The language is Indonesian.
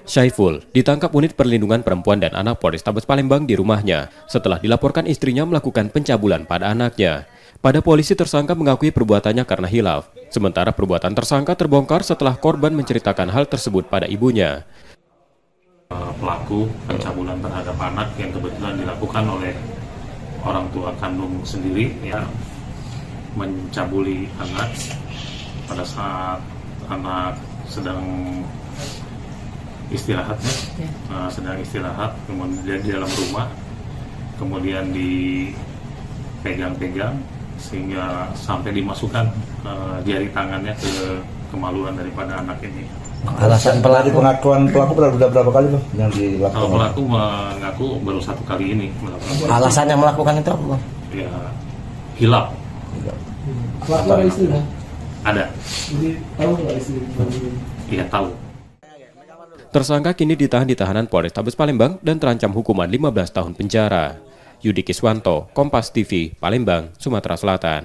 Syaiful ditangkap unit perlindungan perempuan dan anak Polrestabes Palembang di rumahnya setelah dilaporkan istrinya melakukan pencabulan pada anaknya. Pada polisi, tersangka mengakui perbuatannya karena hilaf. Sementara perbuatan tersangka terbongkar setelah korban menceritakan hal tersebut pada ibunya. Pelaku pencabulan terhadap anak yang kebetulan dilakukan oleh orang tua kandung sendiri, ya, mencabuli anak pada saat anak sedang istirahat, kemudian di dalam rumah, kemudian dipegang-pegang sehingga sampai dimasukkan jari tangannya ke kemaluan daripada anak ini. Alasan pelaku, pengakuan pelaku sudah berapa kali Bang yang dilakukan? Kalau pelaku mengaku baru 1 kali ini melakukan. Alasan yang melakukan itu apa Bang? Ya, hilaf. Pelaku ada istri Bang? Ada. Jadi tahu nggak istri? Iya, tahu. Tersangka kini ditahan di tahanan Polrestabes Palembang dan terancam hukuman 15 tahun penjara. Yudi Kiswanto, Kompas TV, Palembang, Sumatera Selatan.